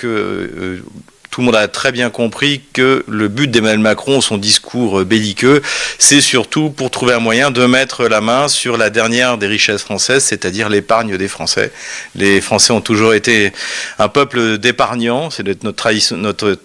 tout le monde a très bien compris que le but d'Emmanuel Macron, son discours belliqueux, c'est surtout pour trouver un moyen de mettre la main sur la dernière des richesses françaises, c'est-à-dire l'épargne des Français. Les Français ont toujours été un peuple d'épargnants, c'est notre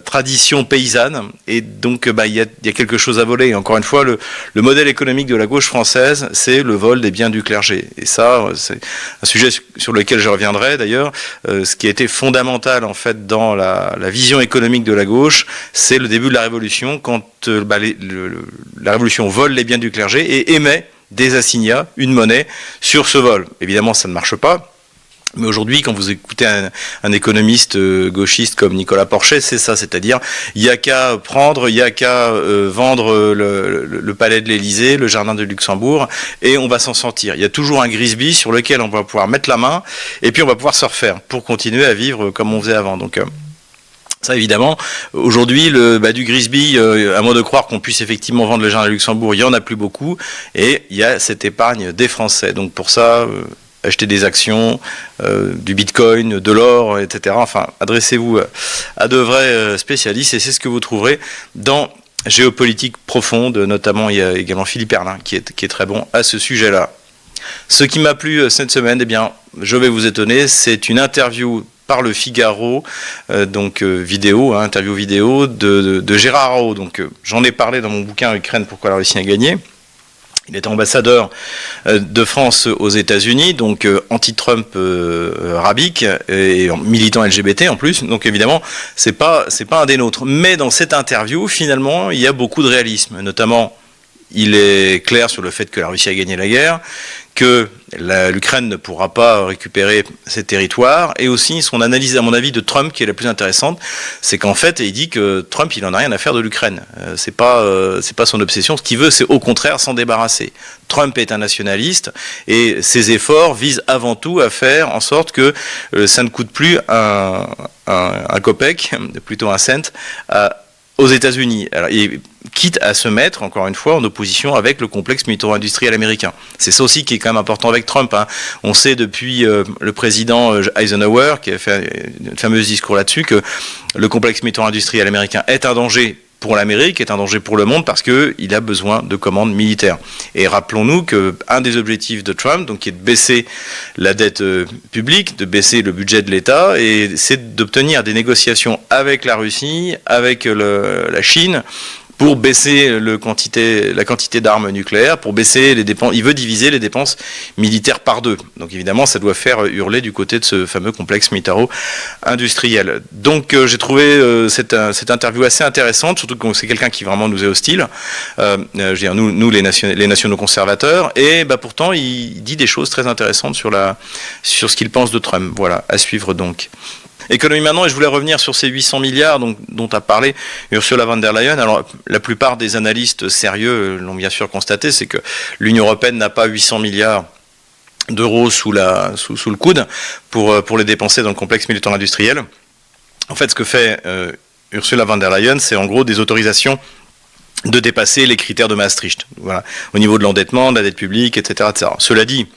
tradition paysanne, et donc il y a quelque chose à voler. Et encore une fois, le modèle économique de la gauche française, c'est le vol des biens du clergé. Et ça, c'est un sujet sur lequel je reviendrai d'ailleurs. Ce qui a été fondamental en fait dans la vision économique de la gauche, c'est le début de la Révolution, quand la Révolution vole les biens du clergé et émet des assignats, une monnaie, sur ce vol. Évidemment, ça ne marche pas. Mais aujourd'hui, quand vous écoutez un économiste gauchiste comme Nicolas Porchet, c'est ça, c'est-à-dire il n'y a qu'à prendre, il n'y a qu'à vendre le palais de l'Élysée, le jardin de Luxembourg, et on va s'en sortir. Il y a toujours un Grisby sur lequel on va pouvoir mettre la main, et puis on va pouvoir se refaire pour continuer à vivre comme on faisait avant. Donc ça évidemment, aujourd'hui du Grisby, à moins de croire qu'on puisse effectivement vendre le jardin de Luxembourg, il n'y en a plus beaucoup, et il y a cette épargne des Français. Donc pour ça, acheter des actions, du bitcoin, de l'or, etc. Enfin, adressez-vous à de vrais spécialistes, et c'est ce que vous trouverez dans Géopolitique profonde. Notamment, il y a également Philippe Erlin qui est très bon à ce sujet-là. Ce qui m'a plu cette semaine, eh bien, je vais vous étonner, c'est une interview par le Figaro, interview vidéo de Gérard Araud. Donc, j'en ai parlé dans mon bouquin Ukraine, pourquoi la Russie a gagné. Il est ambassadeur de France aux États-Unis, donc anti-Trump rabique et militant LGBT en plus. Donc évidemment, c'est pas un des nôtres. Mais dans cette interview, finalement, il y a beaucoup de réalisme. Notamment, il est clair sur le fait que la Russie a gagné la guerre, que l'Ukraine ne pourra pas récupérer ses territoires, et aussi son analyse, à mon avis, de Trump, qui est la plus intéressante, c'est qu'en fait, il dit que Trump, il en a rien à faire de l'Ukraine. C'est pas son obsession. Ce qu'il veut, c'est au contraire s'en débarrasser. Trump est un nationaliste, et ses efforts visent avant tout à faire en sorte que ça ne coûte plus un copec, plutôt un cent, aux États-Unis. Alors, quitte à se mettre, encore une fois, en opposition avec le complexe militaro-industriel américain. C'est ça aussi qui est quand même important avec Trump. On sait depuis le président Eisenhower, qui a fait un fameux discours là-dessus, que le complexe militaro-industriel américain est un danger pour l'Amérique, est un danger pour le monde, parce qu'il a besoin de commandes militaires. Et rappelons-nous qu'un des objectifs de Trump, donc, qui est de baisser la dette publique, de baisser le budget de l'État, et c'est d'obtenir des négociations avec la Russie, avec la Chine, pour baisser la quantité d'armes nucléaires, pour baisser les dépenses. Il veut diviser les dépenses militaires par deux. Donc évidemment, ça doit faire hurler du côté de ce fameux complexe militaro-industriel. Donc j'ai trouvé cette interview assez intéressante, surtout que c'est quelqu'un qui vraiment nous est hostile. Nous les nationaux conservateurs, et pourtant il dit des choses très intéressantes sur ce qu'il pense de Trump. Voilà, à suivre donc. Économie maintenant, et je voulais revenir sur ces 800 milliards dont a parlé Ursula von der Leyen. Alors, la plupart des analystes sérieux l'ont bien sûr constaté, c'est que l'Union européenne n'a pas 800 milliards d'euros sous le coude pour les dépenser dans le complexe militaro-industriel. En fait, ce que fait Ursula von der Leyen, c'est en gros des autorisations de dépasser les critères de Maastricht. Voilà, au niveau de l'endettement, de la dette publique, etc., etc. Cela dit,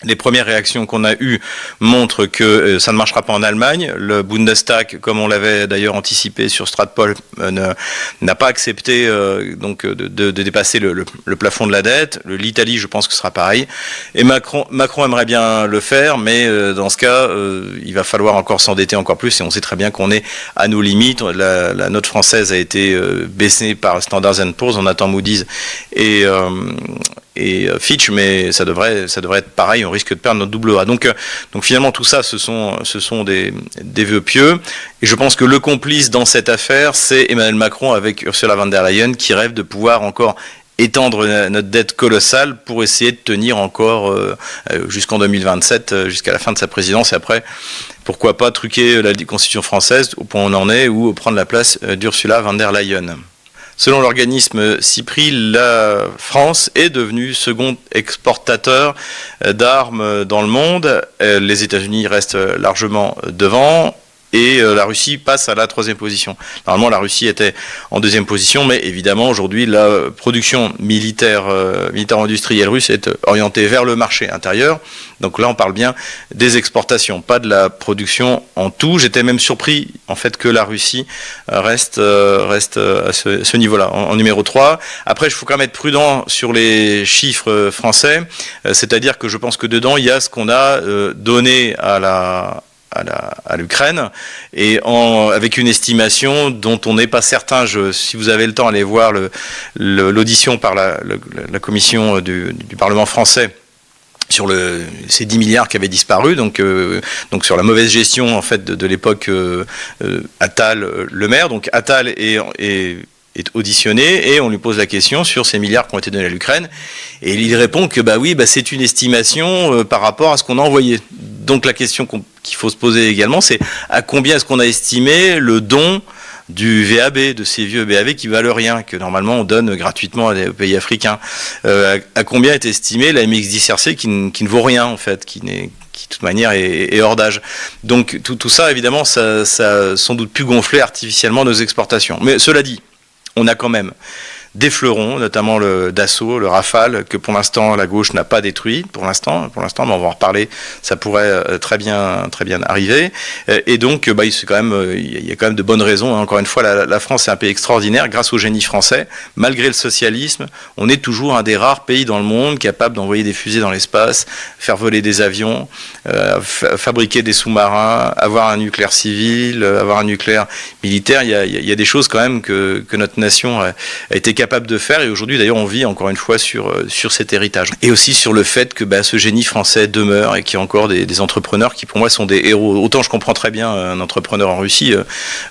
les premières réactions qu'on a eues montrent que ça ne marchera pas en Allemagne. Le Bundestag, comme on l'avait d'ailleurs anticipé sur Stratpol, n'a pas accepté de dépasser le plafond de la dette. L'Italie, je pense que ce sera pareil. Et Macron aimerait bien le faire, mais dans ce cas, il va falloir encore s'endetter encore plus. Et on sait très bien qu'on est à nos limites. La note française a été baissée par Standard & Poor's, on attend Moody's et Fitch, mais ça devrait être pareil, on risque de perdre notre double A. Donc finalement tout ça, ce sont des vœux pieux, et je pense que le complice dans cette affaire, c'est Emmanuel Macron avec Ursula von der Leyen, qui rêve de pouvoir encore étendre notre dette colossale pour essayer de tenir encore jusqu'en 2027, jusqu'à la fin de sa présidence, et après, pourquoi pas truquer la Constitution française au point où on en est, ou prendre la place d'Ursula von der Leyen. Selon l'organisme CIPRI, la France est devenue second exportateur d'armes dans le monde. Les États-Unis restent largement devant. et la Russie passe à la 3e position. Normalement, la Russie était en 2e position, mais évidemment, aujourd'hui, la production militaire-industrielle russe est orientée vers le marché intérieur. Donc là, on parle bien des exportations, pas de la production en tout. J'étais même surpris, en fait, que la Russie reste à ce niveau-là, en numéro 3. Après, il faut quand même être prudent sur les chiffres français, c'est-à-dire que je pense que dedans, il y a ce qu'on a donné à l'Ukraine, et avec une estimation dont on n'est pas certain. Si vous avez le temps, allez voir l'audition par la commission du Parlement français sur ces 10 milliards qui avaient disparu, donc sur la mauvaise gestion en fait de l'époque Attal-Le Maire. Donc Attal est auditionné et on lui pose la question sur ces milliards qui ont été donnés à l'Ukraine, et il répond que c'est une estimation par rapport à ce qu'on a envoyé. Donc la question qu'il faut se poser également, c'est à combien est-ce qu'on a estimé le don du VAB, de ces vieux VAB qui valent rien, que normalement on donne gratuitement aux pays africains. À combien est estimé la MX-10RC qui ne vaut rien en fait, qui de toute manière est hors d'âge. Donc tout ça évidemment ça a sans doute pu gonfler artificiellement nos exportations. Mais cela dit, on a quand même des fleurons, notamment le Dassault, le Rafale, que pour l'instant la gauche n'a pas détruit, pour l'instant, mais on va en reparler, ça pourrait très bien arriver. Et donc, il y a quand même de bonnes raisons. Encore une fois, la France est un pays extraordinaire grâce au génie français. Malgré le socialisme, on est toujours un des rares pays dans le monde capable d'envoyer des fusées dans l'espace, faire voler des avions, fabriquer des sous-marins, avoir un nucléaire civil, avoir un nucléaire militaire. Il y a des choses quand même que notre nation a été capable de faire, et aujourd'hui d'ailleurs on vit encore une fois sur cet héritage, et aussi sur le fait que ce génie français demeure et qu'il y a encore des entrepreneurs qui pour moi sont des héros. Autant je comprends très bien un entrepreneur en Russie,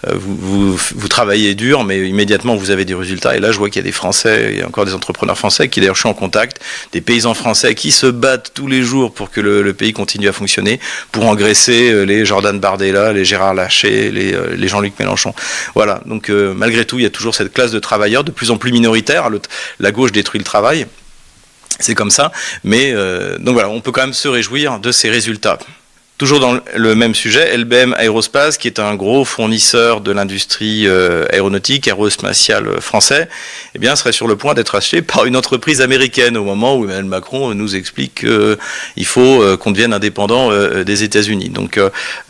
vous travaillez dur mais immédiatement vous avez des résultats, et là je vois qu'il y a des Français, il y a encore des entrepreneurs français qui d'ailleurs je suis en contact, des paysans français qui se battent tous les jours pour que le pays continue à fonctionner, pour engraisser les Jordan Bardella, les Gérard Larcher, les Jean-Luc Mélenchon. Voilà, donc malgré tout il y a toujours cette classe de travailleurs de plus en plus minoritaire. La gauche détruit le travail, c'est comme ça, mais donc voilà, on peut quand même se réjouir de ces résultats. Toujours dans le même sujet, LBM Aerospace, qui est un gros fournisseur de l'industrie aéronautique, aérospatiale français, serait sur le point d'être acheté par une entreprise américaine au moment où Emmanuel Macron nous explique qu'il faut qu'on devienne indépendant des États-Unis. Donc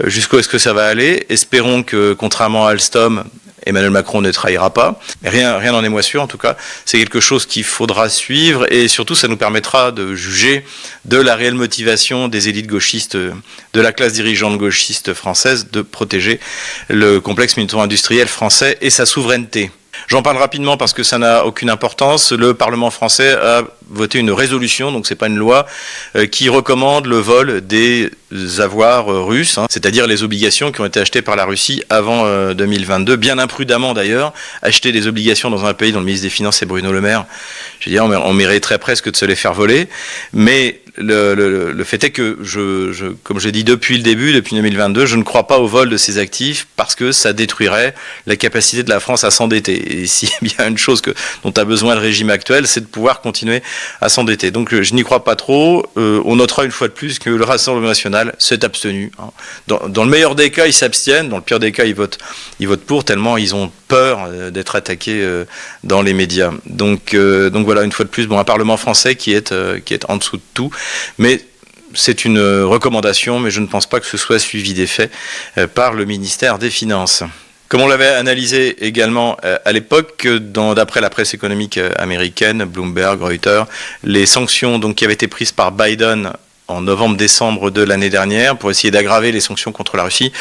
jusqu'où est-ce que ça va aller ? Espérons que, contrairement à Alstom, Emmanuel Macron ne trahira pas. Rien n'en est moins sûr, en tout cas. C'est quelque chose qu'il faudra suivre, et surtout, ça nous permettra de juger de la réelle motivation des élites gauchistes, de la classe dirigeante gauchiste française, de protéger le complexe militaro-industriel français et sa souveraineté. J'en parle rapidement parce que ça n'a aucune importance. Le Parlement français a voté une résolution, donc c'est pas une loi, qui recommande le vol des avoirs russes, c'est-à-dire les obligations qui ont été achetées par la Russie avant 2022, bien imprudemment d'ailleurs. Acheter des obligations dans un pays dont le ministre des Finances est Bruno Le Maire, je veux dire, on mériterait presque de se les faire voler, mais le fait est que, comme j'ai dit depuis le début, depuis 2022, je ne crois pas au vol de ces actifs parce que ça détruirait la capacité de la France à s'endetter. Et s'il y a une chose dont a besoin le régime actuel, c'est de pouvoir continuer à s'endetter. Donc je n'y crois pas trop. On notera une fois de plus que le Rassemblement national s'est abstenu. Dans le meilleur des cas, ils s'abstiennent. Dans le pire des cas, ils votent pour, tellement ils ont peur d'être attaqués dans les médias. Donc voilà, une fois de plus, un Parlement français qui est en dessous de tout. Mais c'est une recommandation, mais je ne pense pas que ce soit suivi des faits par le ministère des Finances. Comme on l'avait analysé également à l'époque, d'après la presse économique américaine, Bloomberg, Reuters, les sanctions qui avaient été prises par Biden en novembre-décembre de l'année dernière pour essayer d'aggraver les sanctions contre la Russie,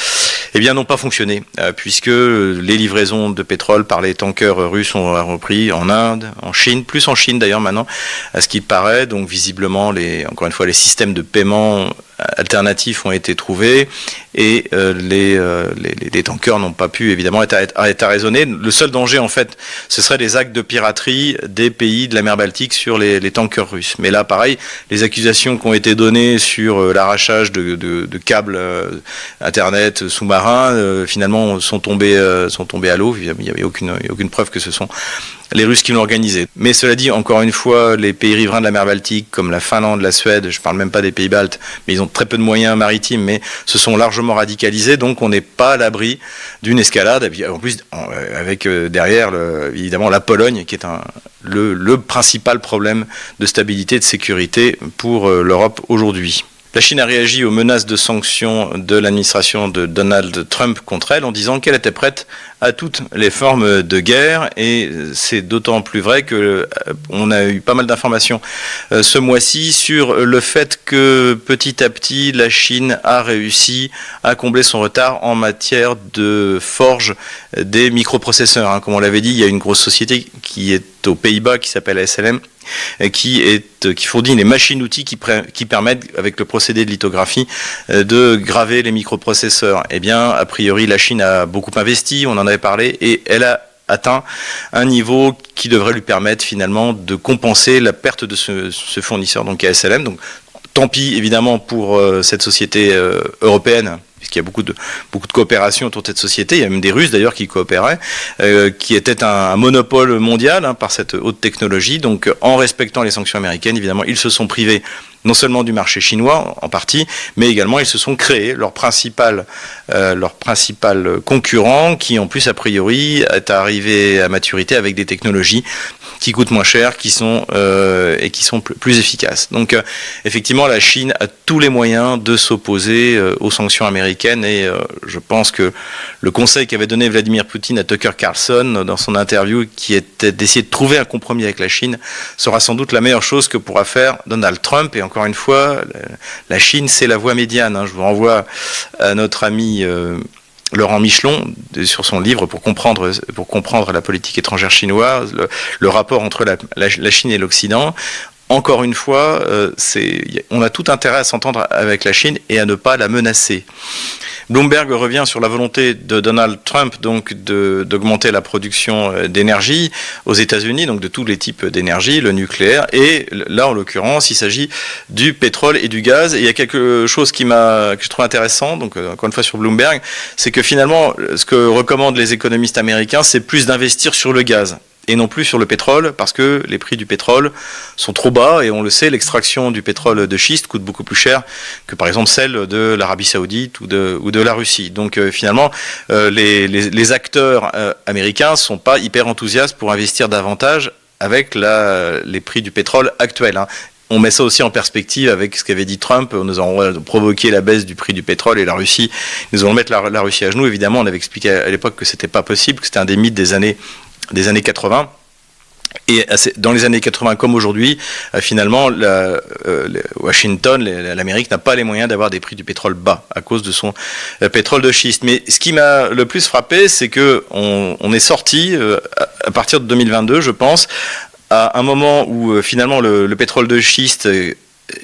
n'ont pas fonctionné, puisque les livraisons de pétrole par les tankers russes ont repris en Inde, en Chine, plus en Chine d'ailleurs maintenant, à ce qui paraît. Donc visiblement, encore une fois, les systèmes de paiement alternatifs ont été trouvés, et les tankers n'ont pas pu évidemment être arraisonnés. Le seul danger en fait, ce serait des actes de piraterie des pays de la mer Baltique sur les tankers russes. Mais là pareil, les accusations qui ont été données sur l'arrachage de câbles internet sous-marins finalement sont tombées à l'eau. Il n'y avait aucune preuve que ce sont les Russes qui l'ont organisé. Mais cela dit, encore une fois, les pays riverains de la mer Baltique, comme la Finlande, la Suède, je ne parle même pas des pays baltes, mais ils ont ont très peu de moyens maritimes, mais se sont largement radicalisés, donc on n'est pas à l'abri d'une escalade. En plus, avec derrière, évidemment, la Pologne, qui est le principal problème de stabilité et de sécurité pour l'Europe aujourd'hui. La Chine a réagi aux menaces de sanctions de l'administration de Donald Trump contre elle en disant qu'elle était prête à toutes les formes de guerre, et c'est d'autant plus vrai que on a eu pas mal d'informations ce mois-ci sur le fait que petit à petit la Chine a réussi à combler son retard en matière de forge des microprocesseurs. Comme on l'avait dit, il y a une grosse société qui est aux Pays-Bas qui s'appelle SLM, qui fournit les machines-outils qui permettent, avec le procédé de lithographie, de graver les microprocesseurs. Eh bien, a priori, la Chine a beaucoup investi, on en avait parlé, et elle a atteint un niveau qui devrait lui permettre finalement de compenser la perte de ce fournisseur, donc SLM. Donc, tant pis évidemment pour cette société européenne, puisqu'il y a beaucoup de coopération autour de cette société. Il y a même des Russes d'ailleurs qui coopéraient, qui était un monopole mondial par cette haute technologie. Donc en respectant les sanctions américaines, évidemment, ils se sont privés non seulement du marché chinois en partie, mais également ils se sont créés leur principal concurrent, qui en plus a priori est arrivé à maturité avec des technologies qui coûtent moins cher, et qui sont plus efficaces. Donc effectivement, la Chine a tous les moyens de s'opposer aux sanctions américaines, et je pense que le conseil qu'avait donné Vladimir Poutine à Tucker Carlson dans son interview, qui était d'essayer de trouver un compromis avec la Chine, sera sans doute la meilleure chose que pourra faire Donald Trump. Et encore une fois, la Chine, c'est la voie médiane. Je vous renvoie à notre ami Laurent Michelon sur son livre pour comprendre la politique étrangère chinoise, le rapport entre la Chine et l'Occident. Encore une fois, on a tout intérêt à s'entendre avec la Chine et à ne pas la menacer. Bloomberg revient sur la volonté de Donald Trump donc d'augmenter la production d'énergie aux États-Unis, donc de tous les types d'énergie, le nucléaire, et là en l'occurrence il s'agit du pétrole et du gaz. Et il y a quelque chose que je trouve intéressant, donc encore une fois sur Bloomberg, c'est que finalement ce que recommandent les économistes américains, c'est plus d'investir sur le gaz et non plus sur le pétrole, parce que les prix du pétrole sont trop bas, et on le sait, l'extraction du pétrole de schiste coûte beaucoup plus cher que par exemple celle de l'Arabie Saoudite ou de la Russie. Donc finalement, les acteurs américains sont pas hyper enthousiastes pour investir davantage avec les prix du pétrole actuels. On met ça aussi en perspective avec ce qu'avait dit Trump. Nous allons provoquer la baisse du prix du pétrole, et la Russie, nous allons mettre la Russie à genoux. Évidemment, on avait expliqué à l'époque que c'était pas possible, que c'était un des mythes des années 80. Et dans les années 80 comme aujourd'hui, finalement, Washington, l'Amérique n'a pas les moyens d'avoir des prix du pétrole bas à cause de son pétrole de schiste. Mais ce qui m'a le plus frappé, c'est que on est sorti à partir de 2022, je pense, à un moment où finalement le pétrole de schiste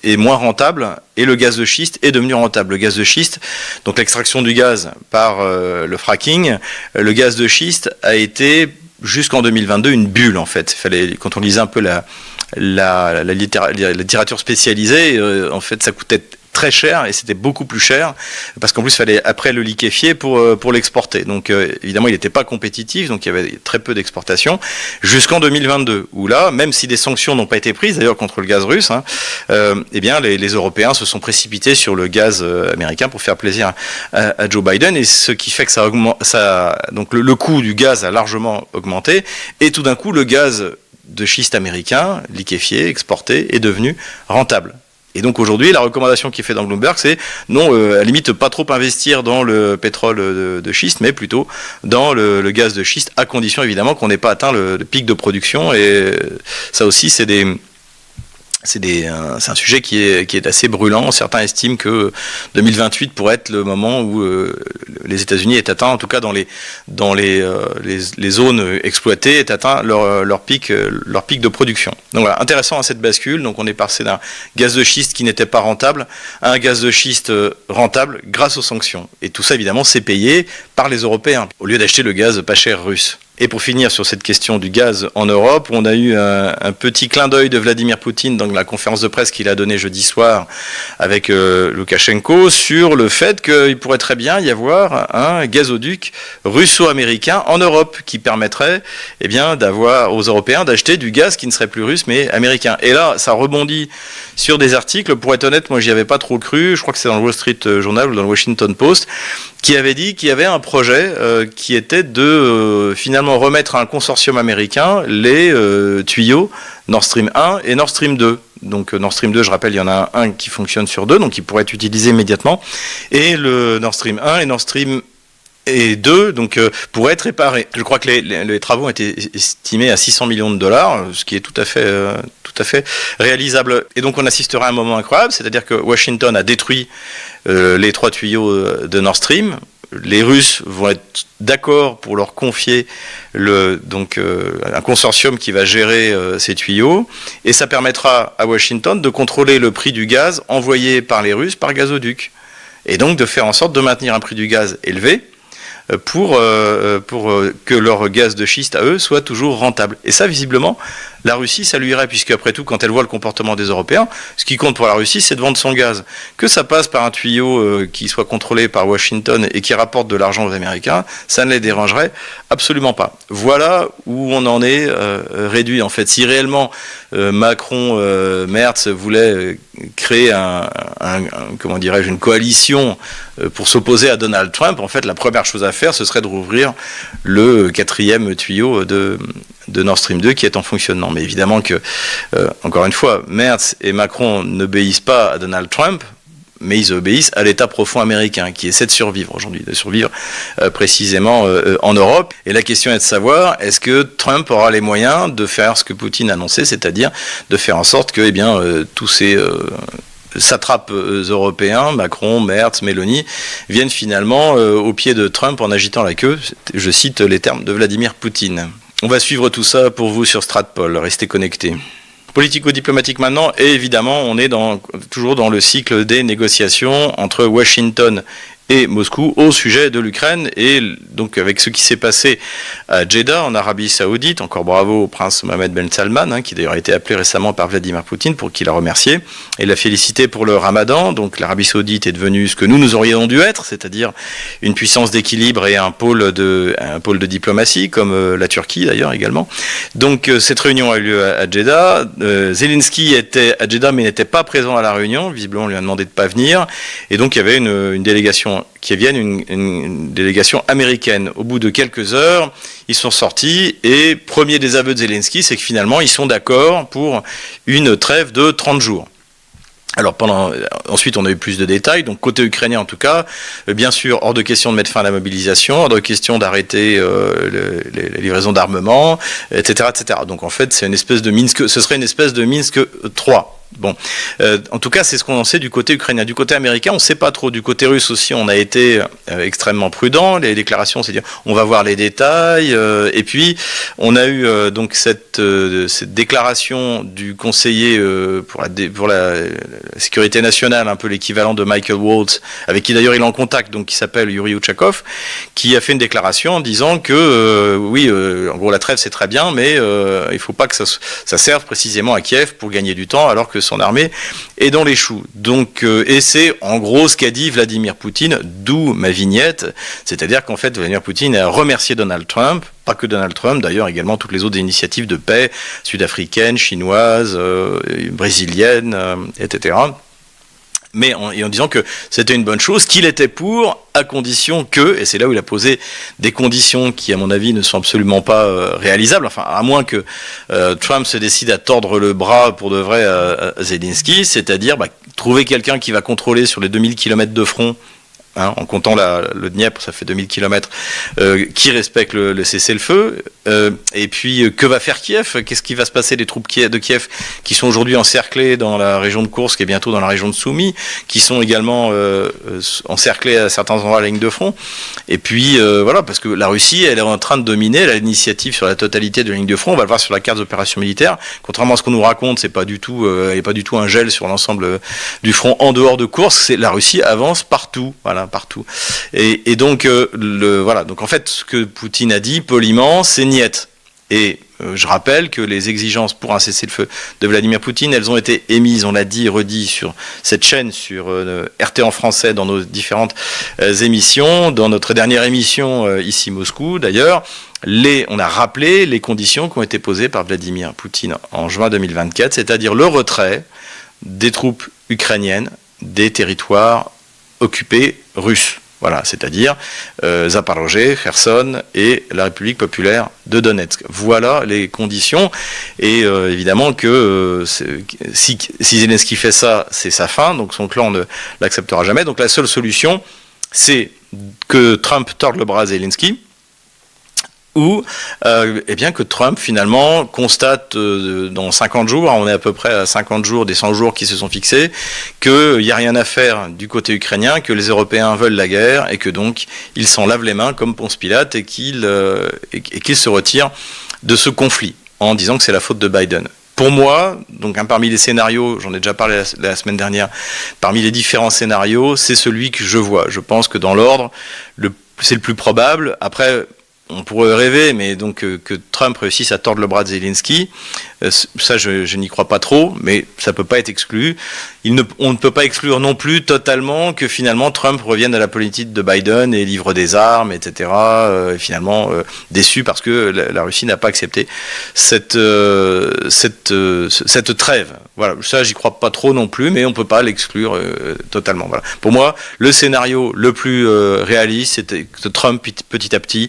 est moins rentable et le gaz de schiste est devenu rentable. Le gaz de schiste, donc l'extraction du gaz par le fracking, le gaz de schiste a été jusqu'en 2022 une bulle en fait. Quand on lisait un peu la littérature spécialisée, en fait ça coûtait très cher, et c'était beaucoup plus cher parce qu'en plus il fallait après le liquéfier pour l'exporter. Donc évidemment il n'était pas compétitif, donc il y avait très peu d'exportation jusqu'en 2022, où là, même si des sanctions n'ont pas été prises d'ailleurs contre le gaz russe, eh bien les Européens se sont précipités sur le gaz américain pour faire plaisir à Joe Biden, et ce qui fait que donc le coût du gaz a largement augmenté, et tout d'un coup le gaz de schiste américain liquéfié, exporté, est devenu rentable. Et donc aujourd'hui, la recommandation qui est faite dans Bloomberg, c'est non, à la limite, pas trop investir dans le pétrole de schiste, mais plutôt dans le gaz de schiste, à condition évidemment qu'on n'ait pas atteint le pic de production. Et ça aussi, c'est un sujet qui est assez brûlant. Certains estiment que 2028 pourrait être le moment où les États-Unis aient atteint, en tout cas dans les zones exploitées, aient atteint leur pic de production. Donc voilà, intéressant à cette bascule. Donc on est passé d'un gaz de schiste qui n'était pas rentable à un gaz de schiste rentable grâce aux sanctions. Et tout ça évidemment c'est payé par les Européens au lieu d'acheter le gaz pas cher russe. Et pour finir sur cette question du gaz en Europe, on a eu un petit clin d'œil de Vladimir Poutine dans la conférence de presse qu'il a donnée jeudi soir avec Loukachenko sur le fait qu'il pourrait très bien y avoir un gazoduc russo-américain en Europe qui permettrait d'avoir aux Européens d'acheter du gaz qui ne serait plus russe mais américain. Et là, ça rebondit sur des articles. Pour être honnête, moi, j'y avais pas trop cru. Je crois que c'est dans le Wall Street Journal ou dans le Washington Post qui avait dit qu'il y avait un projet qui était de finalement remettre à un consortium américain les tuyaux Nord Stream 1 et Nord Stream 2. Donc Nord Stream 2, je rappelle, il y en a un qui fonctionne sur deux, donc il pourrait être utilisé immédiatement. Et le Nord Stream 1 et Nord Stream 2 pourraient être réparés. Je crois que les travaux ont été estimés à 600 millions de dollars, ce qui est tout à fait réalisable. Et donc on assistera à un moment incroyable, c'est-à-dire que Washington a détruit les 3 tuyaux de Nord Stream. Les Russes vont être d'accord pour leur confier un consortium qui va gérer ces tuyaux, et ça permettra à Washington de contrôler le prix du gaz envoyé par les Russes par gazoduc, et donc de faire en sorte de maintenir un prix du gaz élevé pour que leur gaz de schiste à eux soit toujours rentable. Et ça, visiblement, la Russie, ça lui irait, puisque après tout, quand elle voit le comportement des Européens, ce qui compte pour la Russie, c'est de vendre son gaz. Que ça passe par un tuyau qui soit contrôlé par Washington et qui rapporte de l'argent aux Américains, ça ne les dérangerait absolument pas. Voilà où on en est réduit, en fait. Si réellement Macron, Merz voulaient créer une coalition pour s'opposer à Donald Trump, en fait, la première chose à faire, ce serait de rouvrir le 4e tuyau de Nord Stream 2 qui est en fonctionnement. Mais évidemment que, encore une fois, Merz et Macron n'obéissent pas à Donald Trump, mais ils obéissent à l'État profond américain qui essaie de survivre aujourd'hui, précisément en Europe. Et la question est de savoir, est-ce que Trump aura les moyens de faire ce que Poutine a annoncé, c'est-à-dire de faire en sorte que tous ces satrapes européens, Macron, Merz, Meloni, viennent finalement au pied de Trump en agitant la queue. Je cite les termes de Vladimir Poutine. On va suivre tout ça pour vous sur Stratpol, restez connectés. Politico-diplomatique maintenant, et évidemment, on est toujours dans le cycle des négociations entre Washington et Moscou au sujet de l'Ukraine, et donc avec ce qui s'est passé à Jeddah en Arabie Saoudite, encore bravo au prince Mohammed Ben Salman, qui d'ailleurs a été appelé récemment par Vladimir Poutine pour qu'il l'a remercié et l'a félicité pour le Ramadan. Donc l'Arabie Saoudite est devenue ce que nous aurions dû être, c'est-à-dire une puissance d'équilibre et un pôle de diplomatie, comme la Turquie d'ailleurs également. Donc cette réunion a eu lieu à Jeddah. Zelensky était à Jeddah mais n'était pas présent à la réunion, visiblement on lui a demandé de ne pas venir, et donc il y avait une délégation qui viennent, une délégation américaine. Au bout de quelques heures, ils sont sortis, et premier des aveux de Zelensky, c'est que finalement, ils sont d'accord pour une trêve de 30 jours. Alors ensuite on a eu plus de détails, donc côté ukrainien en tout cas, bien sûr hors de question de mettre fin à la mobilisation, hors de question d'arrêter les livraisons d'armement, etc., etc. Donc en fait ce serait une espèce de Minsk 3. Bon, en tout cas, c'est ce qu'on en sait du côté ukrainien. Du côté américain, on ne sait pas trop. Du côté russe aussi, on a été extrêmement prudent. Les déclarations, c'est dire, on va voir les détails. Et puis, on a eu donc cette déclaration du conseiller pour la sécurité nationale, un peu l'équivalent de Michael Waltz, avec qui d'ailleurs il est en contact, donc qui s'appelle Yuri Uchakov, qui a fait une déclaration en disant que en gros la trêve c'est très bien, mais il ne faut pas que ça serve précisément à Kiev pour gagner du temps, alors que son armée est dans les choux. Donc, et c'est en gros ce qu'a dit Vladimir Poutine, d'où ma vignette, c'est-à-dire qu'en fait Vladimir Poutine a remercié Donald Trump, pas que Donald Trump, d'ailleurs également toutes les autres initiatives de paix, sud-africaines, chinoises, brésiliennes, etc., mais en disant que c'était une bonne chose, qu'il était pour, à condition que, et c'est là où il a posé des conditions qui, à mon avis, ne sont absolument pas réalisables, enfin, à moins que Trump se décide à tordre le bras pour de vrai à Zelensky, c'est-à-dire trouver quelqu'un qui va contrôler sur les 2000 km de front, en comptant le Dniepr, ça fait 2000 km, qui respecte le cessez-le-feu. Et puis, que va faire Kiev ? Qu'est-ce qui va se passer des troupes de Kiev qui sont aujourd'hui encerclées dans la région de Koursk et bientôt dans la région de Soumy, qui sont également encerclées à certains endroits à la ligne de front. Et puis, voilà, parce que la Russie, elle est en train de dominer, elle a l'initiative sur la totalité de la ligne de front. On va le voir sur la carte d'opération militaire. Contrairement à ce qu'on nous raconte, il n'y a pas du tout un gel sur l'ensemble du front en dehors de Koursk. La Russie avance partout. Voilà. voilà, partout. Et donc, voilà. Donc en fait, ce que Poutine a dit poliment, c'est niet. Et je rappelle que les exigences pour un cessez-le-feu de Vladimir Poutine, elles ont été émises, on l'a dit et redit sur cette chaîne, sur RT en français, dans nos différentes émissions, dans notre dernière émission ici Moscou d'ailleurs. On a rappelé les conditions qui ont été posées par Vladimir Poutine en juin 2024, c'est-à-dire le retrait des troupes ukrainiennes des territoires occupés russes. Voilà, c'est-à-dire Zaporozhye, Kherson et la République populaire de Donetsk. Voilà les conditions. Et évidemment que si Zelensky fait ça, c'est sa fin. Donc son clan ne l'acceptera jamais. Donc la seule solution, c'est que Trump torde le bras à Zelensky, ou bien que Trump finalement constate dans 50 jours, on est à peu près à 50 jours des 100 jours qui se sont fixés, qu'il n'y a rien à faire du côté ukrainien, que les Européens veulent la guerre et que donc ils s'en lavent les mains comme Ponce Pilate et qu'ils se retirent de ce conflit en disant que c'est la faute de Biden. Pour moi, donc parmi les scénarios, j'en ai déjà parlé la semaine dernière, parmi les différents scénarios, c'est celui que je vois. Je pense que dans l'ordre, c'est le plus probable. Après, on pourrait rêver, mais donc que Trump réussisse à tordre le bras de Zelensky, ça je n'y crois pas trop, mais ça peut pas être exclu. On ne peut pas exclure non plus totalement que finalement Trump revienne à la politique de Biden et livre des armes, etc. Finalement déçu parce que la Russie n'a pas accepté cette trêve. Voilà, ça j'y crois pas trop non plus, mais on peut pas l'exclure totalement. Voilà. Pour moi, le scénario le plus réaliste, c'était que Trump petit à petit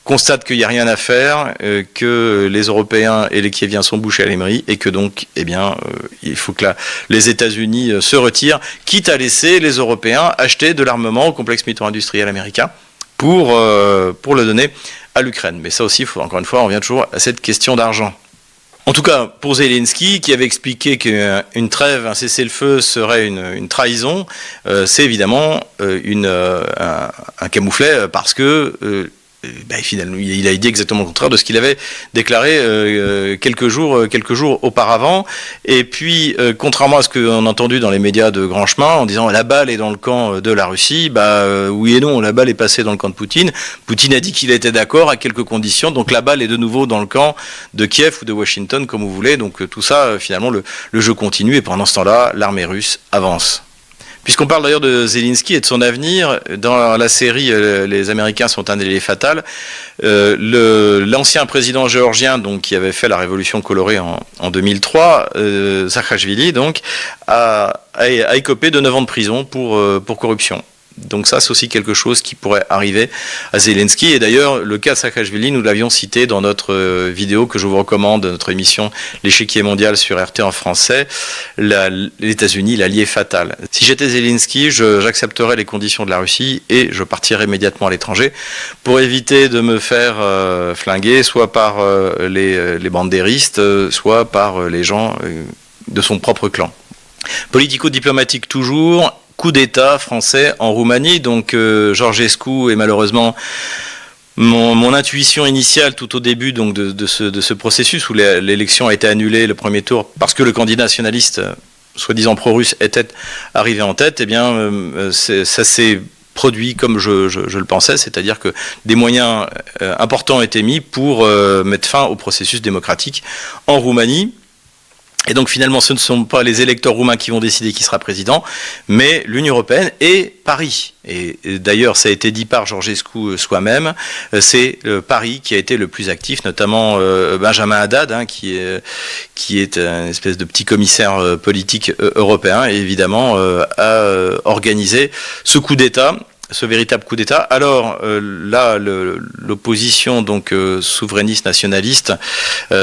constate qu'il n'y a rien à faire, que les Européens et les Kieviens sont bouchés à l'émery et que donc, il faut que les États-Unis se retirent, quitte à laisser les Européens acheter de l'armement au complexe militaro-industriel américain pour le donner à l'Ukraine. Mais ça aussi, encore une fois, on revient toujours à cette question d'argent. En tout cas, pour Zelensky, qui avait expliqué qu'une trêve, un cessez-le-feu serait une trahison, c'est évidemment un camouflet parce que finalement, il a dit exactement le contraire de ce qu'il avait déclaré quelques jours auparavant. Et puis, contrairement à ce qu'on a entendu dans les médias de grand chemin, en disant la balle est dans le camp de la Russie, oui et non, la balle est passée dans le camp de Poutine. Poutine a dit qu'il était d'accord à quelques conditions, donc la balle est de nouveau dans le camp de Kiev ou de Washington, comme vous voulez. Donc tout ça, finalement, le jeu continue et pendant ce temps-là, l'armée russe avance. Puisqu'on parle d'ailleurs de Zelensky et de son avenir, dans la série Les Américains sont un allié fatal, l'ancien président géorgien, donc, qui avait fait la révolution colorée en 2003, Saakashvili, donc, a écopé de 9 ans de prison pour corruption. Donc ça, c'est aussi quelque chose qui pourrait arriver à Zelensky. Et d'ailleurs, le cas de Saakashvili, nous l'avions cité dans notre vidéo que je vous recommande, notre émission L'échiquier mondial sur RT en français, les États-Unis, l'allié fatal. Si j'étais Zelensky, j'accepterais les conditions de la Russie et je partirais immédiatement à l'étranger pour éviter de me faire flinguer, soit par les bandéristes, soit par les gens de son propre clan. Politico-diplomatique toujours. Coup d'État français en Roumanie, donc Georgescu est malheureusement mon intuition initiale tout au début donc de ce processus où l'élection a été annulée le premier tour parce que le candidat nationaliste soi-disant pro-russe était arrivé en tête, ça s'est produit comme je le pensais, c'est-à-dire que des moyens importants ont été mis pour mettre fin au processus démocratique en Roumanie. Et donc finalement, ce ne sont pas les électeurs roumains qui vont décider qui sera président, mais l'Union européenne et Paris. Et d'ailleurs, ça a été dit par Georgescu soi-même, c'est Paris qui a été le plus actif, notamment Benjamin Haddad, qui est un espèce de petit commissaire politique européen, et évidemment a organisé ce coup d'État. Ce véritable coup d'État. Alors là, l'opposition donc souverainiste nationaliste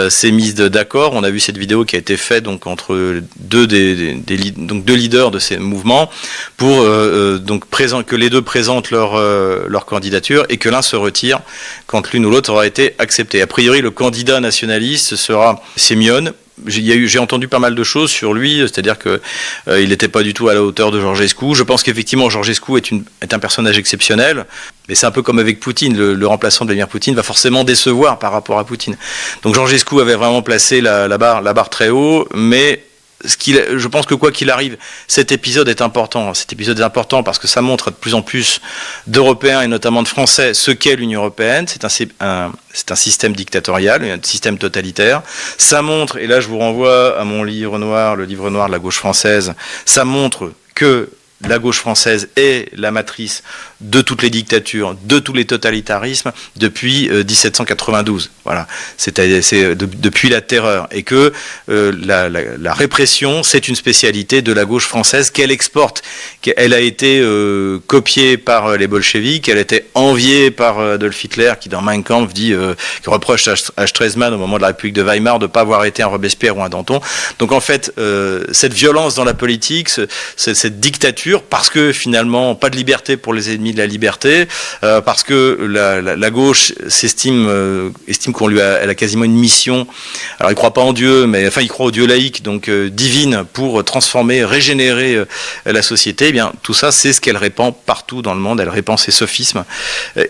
s'est mise d'accord. On a vu cette vidéo qui a été faite donc entre deux leaders de ces mouvements pour que les deux présentent leur candidature et que l'un se retire quand l'une ou l'autre aura été acceptée. A priori, le candidat nationaliste sera Semyon. J'ai entendu pas mal de choses sur lui, c'est-à-dire que il n'était pas du tout à la hauteur de Georgescu. Je pense qu'effectivement Georgescu est un personnage exceptionnel, mais c'est un peu comme avec Poutine, le remplaçant de Vladimir Poutine va forcément décevoir par rapport à Poutine. Donc Georgescu avait vraiment placé la barre très haut, mais je pense que quoi qu'il arrive, cet épisode est important. Cet épisode est important parce que ça montre de plus en plus d'Européens et notamment de Français ce qu'est l'Union européenne. C'est un système dictatorial, un système totalitaire. Ça montre, et là je vous renvoie à mon livre noir, le livre noir de la gauche française, ça montre que la gauche française est la matrice de toutes les dictatures, de tous les totalitarismes depuis 1792. Voilà, c'est depuis la Terreur, et que la répression, c'est une spécialité de la gauche française qu'elle exporte. Elle a été copiée par les bolcheviks, elle a été enviée par Adolf Hitler, qui dans Mein Kampf dit, qui reproche à Stresemann au moment de la République de Weimar de ne pas avoir été un Robespierre ou un Danton. Donc en fait, cette violence dans la politique, cette dictature, parce que finalement pas de liberté pour les ennemis de la liberté, parce que la gauche estime elle a quasiment une mission. Alors il croit pas en Dieu, mais enfin il croit au Dieu laïque, donc divine, pour transformer, régénérer la société. Eh bien tout ça, c'est ce qu'elle répand partout dans le monde. Elle répand ses sophismes,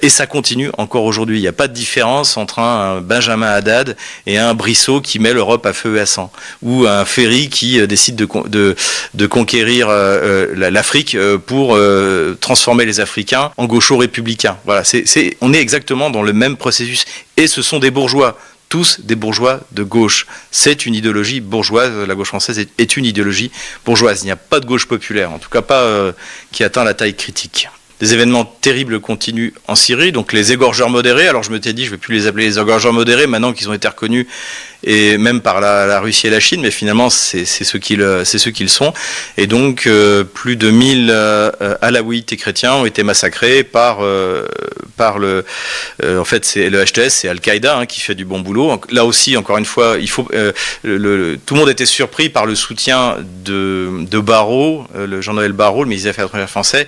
et ça continue encore aujourd'hui. Il n'y a pas de différence entre un Benjamin Haddad et un Brissot qui met l'Europe à feu et à sang, ou un Ferry qui décide de conquérir l'Afrique pour transformer les Africains en gauchos républicains. Voilà, on est exactement dans le même processus. Et ce sont des bourgeois, tous des bourgeois de gauche. C'est une idéologie bourgeoise. La gauche française est une idéologie bourgeoise. Il n'y a pas de gauche populaire, en tout cas pas qui atteint la taille critique. Des événements terribles continuent en Syrie, donc les égorgeurs modérés. Alors je me suis dit, je ne vais plus les appeler les égorgeurs modérés, maintenant qu'ils ont été reconnus, et même par la Russie et la Chine, mais finalement c'est ceux qu'ils sont. Et donc plus de 1000 alaouites et chrétiens ont été massacrés par en fait c'est le HTS, c'est Al-Qaïda qui fait du bon boulot. Là aussi, encore une fois, il faut tout le monde était surpris par le soutien de Barrot, le Jean-Noël Barrot, le ministre des Affaires étrangères français,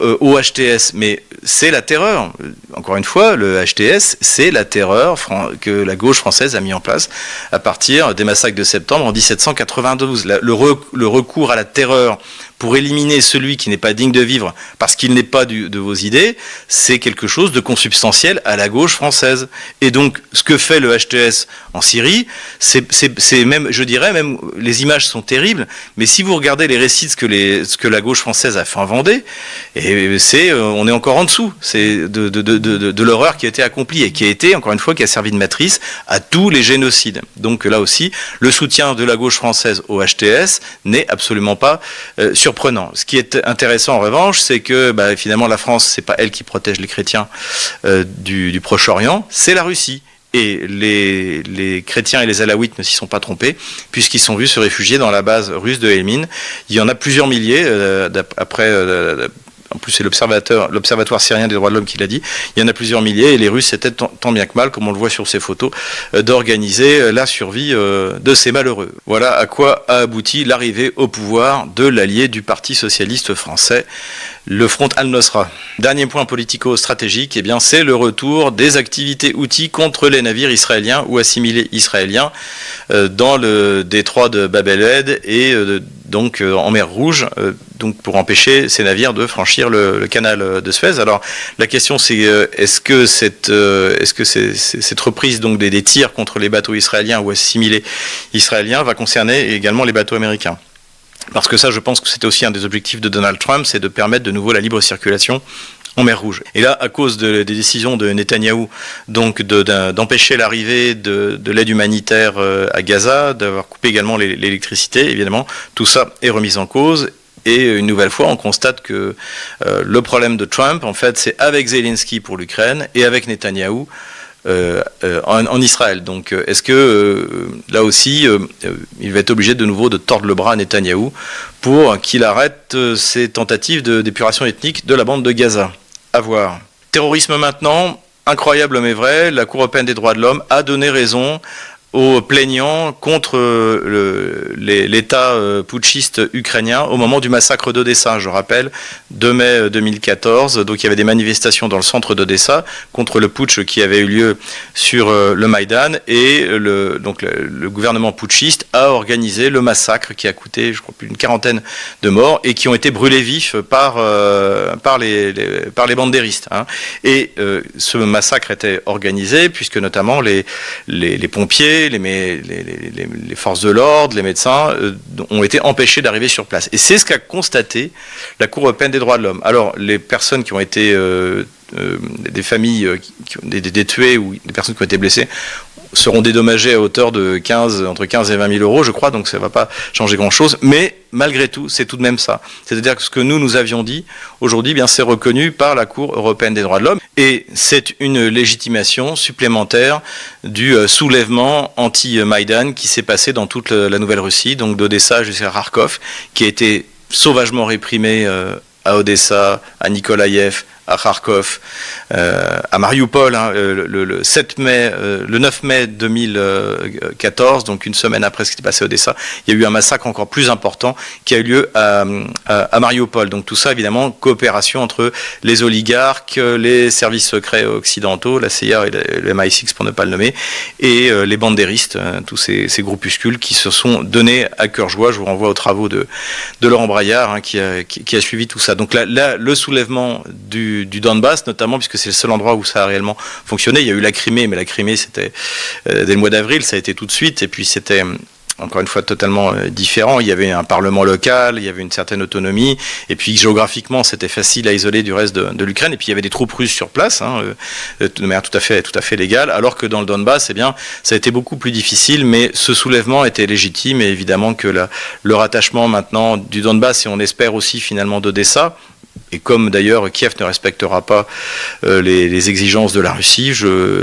au HTS, mais c'est la terreur. Encore une fois, le HTS, c'est la terreur que la gauche française a mis en place à partir des massacres de septembre en 1792. Le recours à la terreur pour éliminer celui qui n'est pas digne de vivre parce qu'il n'est pas de vos idées, c'est quelque chose de consubstantiel à la gauche française. Et donc, ce que fait le HTS en Syrie, c'est même, je dirais, même les images sont terribles, mais si vous regardez les récits de ce que la gauche française a fait en Vendée, et on est encore en dessous. C'est de l'horreur qui a été accomplie et qui a été, encore une fois, qui a servi de matrice à tous les génocides. Donc là aussi, le soutien de la gauche française au HTS n'est absolument pas surprenant. Ce qui est intéressant en revanche, c'est que finalement la France, c'est pas elle qui protège les chrétiens du Proche-Orient, c'est la Russie. Et les chrétiens et les alaouites ne s'y sont pas trompés, puisqu'ils sont vus se réfugier dans la base russe de Helmand. Il y en a plusieurs milliers, en plus c'est l'Observatoire syrien des droits de l'homme qui l'a dit, il y en a plusieurs milliers, et les Russes étaient tant bien que mal, comme on le voit sur ces photos, d'organiser la survie de ces malheureux. Voilà à quoi a abouti l'arrivée au pouvoir de l'allié du Parti socialiste français, le Front al-Nosra. Dernier point politico-stratégique, c'est le retour des activités outils contre les navires israéliens ou assimilés israéliens dans le détroit de Bab el-Had et donc en mer Rouge, donc pour empêcher ces navires de franchir le canal de Suez. Alors la question c'est est-ce que cette reprise donc des tirs contre les bateaux israéliens ou assimilés israéliens va concerner également les bateaux américains? Parce que ça, je pense que c'était aussi un des objectifs de Donald Trump, c'est de permettre de nouveau la libre circulation en mer Rouge. Et là, à cause des décisions de Netanyahou, donc d'empêcher l'arrivée de l'aide humanitaire à Gaza, d'avoir coupé également l'électricité, évidemment, tout ça est remis en cause. Et une nouvelle fois, on constate que le problème de Trump, en fait, c'est avec Zelensky pour l'Ukraine et avec Netanyahou en Israël. Donc est-ce que là aussi il va être obligé de nouveau de tordre le bras à Netanyahou pour qu'il arrête ses tentatives d'épuration ethnique de la bande de Gaza? À voir. Terrorisme maintenant, incroyable mais vrai, la Cour européenne des droits de l'homme a donné raison aux plaignants contre l'État putschiste ukrainien au moment du massacre d'Odessa, je rappelle, 2 mai 2014. Donc il y avait des manifestations dans le centre d'Odessa contre le putsch qui avait eu lieu sur le Maïdan, et le gouvernement putschiste a organisé le massacre qui a coûté, je crois, plus d'une 40aine de morts et qui ont été brûlés vifs par les bandéristes. Et ce massacre était organisé puisque notamment les pompiers, policiers, les forces de l'ordre, les médecins ont été empêchés d'arriver sur place. Et c'est ce qu'a constaté la Cour européenne des droits de l'homme. Alors, les personnes qui ont été des familles, des tués ou des personnes qui ont été blessées seront dédommagées à hauteur de entre 15 et 20 000 euros, je crois, donc ça ne va pas changer grand-chose. Mais malgré tout, c'est tout de même ça. C'est-à-dire que ce que nous avions dit, aujourd'hui, bien, c'est reconnu par la Cour européenne des droits de l'homme. Et c'est une légitimation supplémentaire du soulèvement anti-Maïdan qui s'est passé dans toute la Nouvelle-Russie, donc d'Odessa jusqu'à Kharkov, qui a été sauvagement réprimé à Odessa, à Nikolaïev, à Kharkov, à Mariupol, le 9 mai 2014, donc une semaine après ce qui s'est passé à Odessa, il y a eu un massacre encore plus important qui a eu lieu à Mariupol. Donc tout ça, évidemment, coopération entre les oligarques, les services secrets occidentaux, la CIA et le MI6 pour ne pas le nommer, et les bandéristes, tous ces groupuscules qui se sont donnés à cœur joie. Je vous renvoie aux travaux de Laurent Braillard qui a suivi tout ça. Donc là, le soulèvement du Donbass, notamment, puisque c'est le seul endroit où ça a réellement fonctionné. Il y a eu la Crimée, mais la Crimée, c'était dès le mois d'avril, ça a été tout de suite, et puis c'était encore une fois totalement différent. Il y avait un parlement local, il y avait une certaine autonomie, et puis géographiquement, c'était facile à isoler du reste de l'Ukraine, et puis il y avait des troupes russes sur place, de manière tout à fait légale, alors que dans le Donbass, eh bien, ça a été beaucoup plus difficile, mais ce soulèvement était légitime, et évidemment que le rattachement maintenant du Donbass, et on espère aussi finalement d'Odessa, et comme d'ailleurs Kiev ne respectera pas les exigences de la Russie,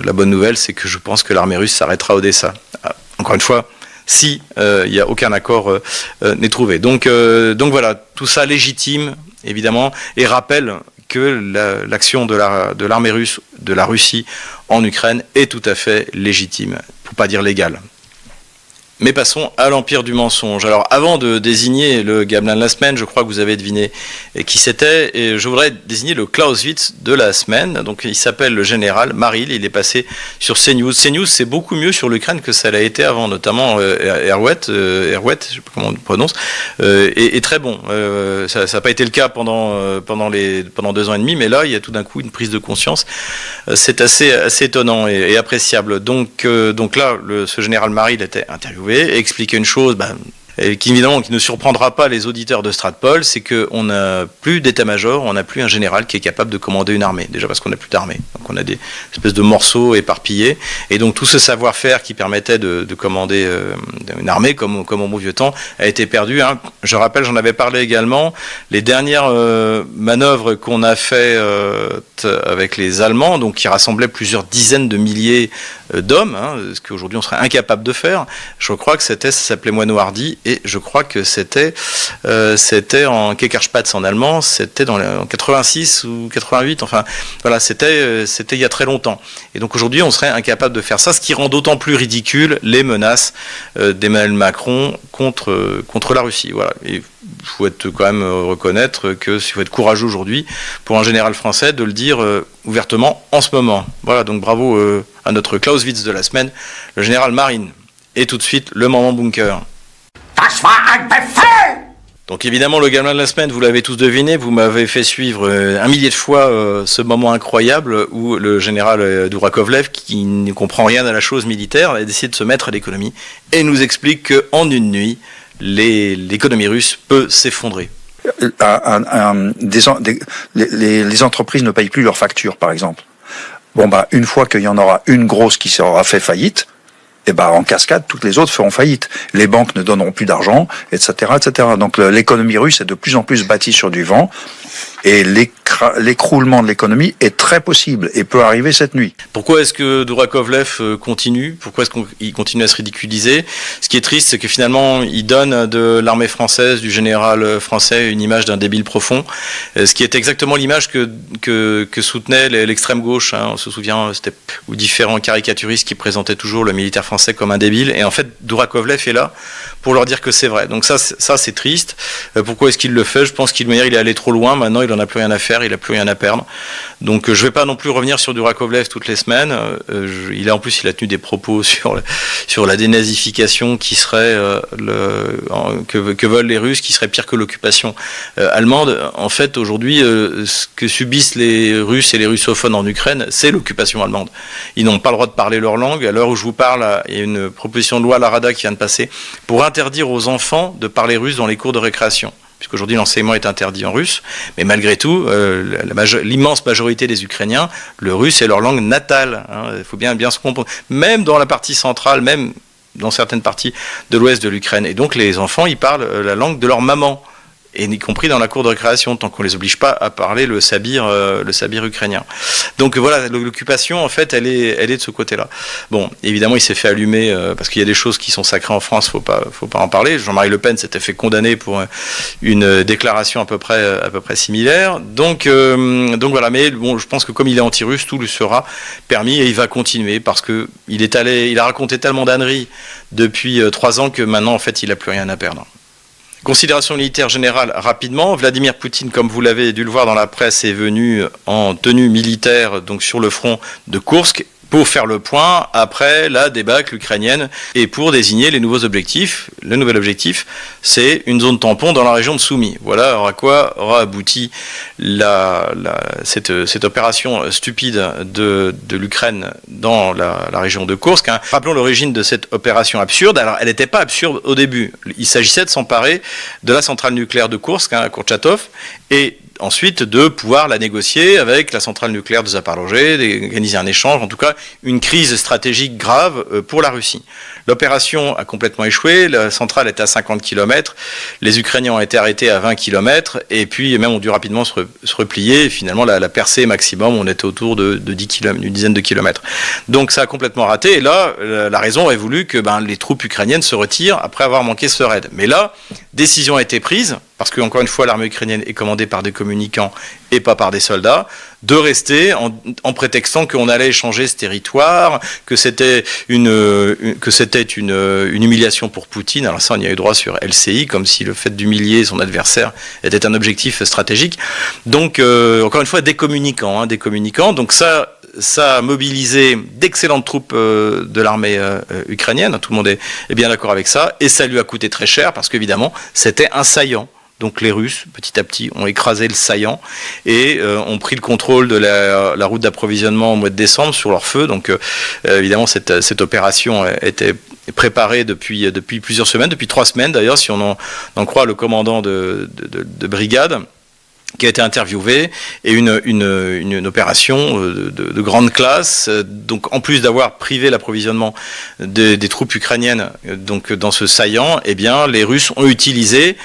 la bonne nouvelle, c'est que je pense que l'armée russe s'arrêtera à Odessa. Encore une fois, si il n'y a aucun accord n'est trouvé. Donc voilà, tout ça légitime, évidemment, et rappelle que l'action de l'armée russe, de la Russie en Ukraine est tout à fait légitime, pour ne pas dire légale. Mais passons à l'empire du mensonge. Alors, avant de désigner le gamelin de la semaine, je crois que vous avez deviné qui c'était, et je voudrais désigner le Clausewitz de la semaine. Donc, il s'appelle le général Maril, il est passé sur CNews. CNews, c'est beaucoup mieux sur l'Ukraine que ça l'a été avant, notamment Erwet, je ne sais pas comment on prononce, est très bon. Ça n'a pas été le cas pendant 2 ans et demi, mais là, il y a tout d'un coup une prise de conscience. C'est assez étonnant et appréciable. Donc là, ce général Maril était interviewé et expliquer une chose qui évidemment qui ne surprendra pas les auditeurs de Stratpol, c'est qu'on n'a plus d'état-major, on n'a plus un général qui est capable de commander une armée, déjà parce qu'on n'a plus d'armée, donc on a des espèces de morceaux éparpillés, et donc tout ce savoir-faire qui permettait de commander une armée, comme au bon vieux temps, a été perdu. Je rappelle, j'en avais parlé également, les dernières manœuvres qu'on a fait avec les Allemands, donc qui rassemblaient plusieurs dizaines de milliers d'hommes, ce qu'aujourd'hui on serait incapable de faire, je crois que ça s'appelait Moineau Hardy, et je crois que c'était en Kekarspatz en allemand, c'était en 86 ou 88, enfin voilà, c'était il y a très longtemps. Et donc aujourd'hui, on serait incapable de faire ça, ce qui rend d'autant plus ridicule les menaces d'Emmanuel Macron contre la Russie. Voilà. Et il faut quand même reconnaître que il faut être courageux aujourd'hui pour un général français de le dire ouvertement en ce moment. Voilà, donc bravo à notre Clausewitz de la semaine, le général Marine. Et tout de suite, le moment bunker. Donc évidemment, le gamelin de la semaine, vous l'avez tous deviné, vous m'avez fait suivre 1 millier de fois ce moment incroyable où le général Dourakovlev, qui ne comprend rien à la chose militaire, a décidé de se mettre à l'économie et nous explique qu'en une nuit, l'économie russe peut s'effondrer. Les entreprises ne payent plus leurs factures, par exemple. Une fois qu'il y en aura une grosse qui sera fait faillite, en cascade, toutes les autres feront faillite. Les banques ne donneront plus d'argent, etc., etc. Donc l'économie russe est de plus en plus bâtie sur du vent, et l'écroulement de l'économie est très possible et peut arriver cette nuit. Pourquoi est-ce que Dourakovlev continue ? Pourquoi est-ce qu'il continue à se ridiculiser ? Ce qui est triste, c'est que finalement, il donne de l'armée française, du général français, une image d'un débile profond, ce qui est exactement l'image que soutenait l'extrême gauche. On se souvient, ou différents caricaturistes qui présentaient toujours le militaire français comme un débile. Et en fait, Dourakovlev est là pour leur dire que c'est vrai. Donc ça c'est triste. Pourquoi est-ce qu'il le fait ? Je pense qu'il est allé trop loin. Maintenant, il n'en a plus rien à faire. il n'a plus rien à perdre. Donc je ne vais pas non plus revenir sur Durakovlev toutes les semaines. Il a tenu des propos sur la dénazification qui serait que veulent les Russes, qui serait pire que l'occupation allemande. En fait, aujourd'hui, ce que subissent les Russes et les russophones en Ukraine, c'est l'occupation allemande. Ils n'ont pas le droit de parler leur langue. À l'heure où je vous parle, il y a une proposition de loi à la Rada qui vient de passer pour interdire aux enfants de parler russe dans les cours de récréation. Puisqu'aujourd'hui l'enseignement est interdit en russe, mais malgré tout, l'immense majorité des Ukrainiens, le russe est leur langue natale. Il faut bien se comprendre. Même dans la partie centrale, même dans certaines parties de l'ouest de l'Ukraine. Et donc les enfants, ils parlent la langue de leur maman, et y compris dans la cour de récréation, tant qu'on ne les oblige pas à parler le sabir ukrainien. Donc voilà, l'occupation, en fait, elle est de ce côté-là. Bon, évidemment, il s'est fait allumer, parce qu'il y a des choses qui sont sacrées en France, faut pas en parler. Jean-Marie Le Pen s'était fait condamner pour une déclaration à peu près similaire. Donc voilà, mais bon, je pense que comme il est anti-russe, tout lui sera permis, et il va continuer, parce que il a raconté tellement d'âneries depuis 3 ans que maintenant, en fait, il n'a plus rien à perdre. Considération militaire générale rapidement. Vladimir Poutine, comme vous l'avez dû le voir dans la presse, est venu en tenue militaire donc sur le front de Koursk pour faire le point après la débâcle ukrainienne et pour désigner les nouveaux objectifs. Le nouvel objectif, c'est une zone tampon dans la région de Soumy. Voilà à quoi aura abouti cette opération stupide de l'Ukraine dans la région de Koursk. Rappelons l'origine de cette opération absurde. Alors, elle n'était pas absurde au début. Il s'agissait de s'emparer de la centrale nucléaire de Koursk, à Kourtchatov, et ensuite de pouvoir la négocier avec la centrale nucléaire de Zaporozhye, d'organiser un échange, en tout cas une crise stratégique grave pour la Russie. L'opération a complètement échoué, la centrale était à 50 km, les Ukrainiens ont été arrêtés à 20 km, et puis même ont dû rapidement se replier, et finalement la percée maximum, on était autour de 10 km, une dizaine de kilomètres. Donc ça a complètement raté, et là, la raison aurait voulu que les troupes ukrainiennes se retirent après avoir manqué ce raid. Mais là, décision a été prise, parce que encore une fois l'armée ukrainienne est commandée par des communicants et pas par des soldats, de rester en prétextant qu'on allait échanger ce territoire, que c'était une humiliation pour Poutine. Alors ça, on y a eu droit sur LCI, comme si le fait d'humilier son adversaire était un objectif stratégique. Donc encore une fois des communicants. Donc ça a mobilisé d'excellentes troupes de l'armée ukrainienne. Tout le monde est bien d'accord avec ça, et ça lui a coûté très cher parce qu'évidemment c'était un saillant. Donc les Russes, petit à petit, ont écrasé le saillant et ont pris le contrôle de la route d'approvisionnement au mois de décembre sur leur feu. Donc évidemment, cette opération était préparée depuis plusieurs semaines, depuis 3 semaines d'ailleurs, si on en croit le commandant de brigade, qui a été interviewé, et une opération de grande classe. Donc en plus d'avoir privé l'approvisionnement des troupes ukrainiennes donc dans ce saillant, eh bien les Russes ont utilisé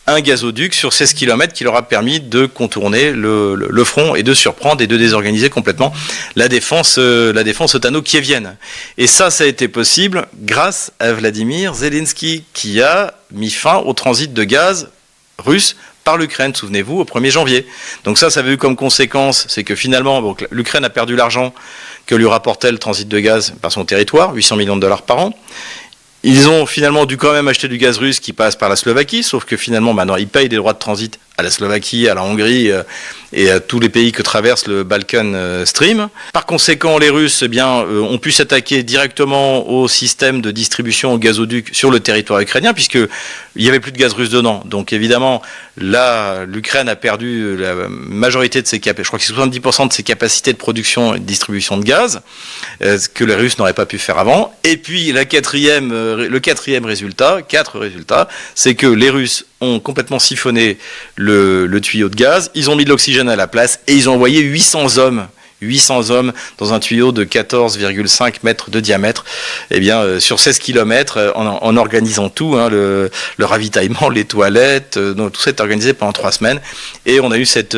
un gazoduc sur 16 km qui leur a permis de contourner le front et de surprendre et de désorganiser complètement la défense ottano-kievienne. Et ça a été possible grâce à Vladimir Zelensky, qui a mis fin au transit de gaz russe par l'Ukraine, souvenez-vous, au 1er janvier. Donc ça avait eu comme conséquence, c'est que finalement, l'Ukraine a perdu l'argent que lui rapportait le transit de gaz par son territoire, 800 millions de dollars par an. Ils ont finalement dû quand même acheter du gaz russe qui passe par la Slovaquie, sauf que finalement, maintenant, ils payent des droits de transit à la Slovaquie, à la Hongrie et à tous les pays que traverse le Balkan Stream. Par conséquent, les Russes ont pu s'attaquer directement au système de distribution au gazoduc sur le territoire ukrainien, puisqu'il n'y avait plus de gaz russe dedans. Donc évidemment, là, l'Ukraine a perdu la majorité de ses capacités, je crois que c'est 70% de ses capacités de production et de distribution de gaz, que les Russes n'auraient pas pu faire avant. Et puis le quatrième résultat, c'est que les Russes ont complètement siphonné le tuyau de gaz, ils ont mis de l'oxygène à la place et ils ont envoyé 800 hommes dans un tuyau de 14,5 mètres de diamètre, sur 16 km, en organisant tout, le ravitaillement, les toilettes, donc tout ça est organisé pendant 3 semaines, et on a eu cette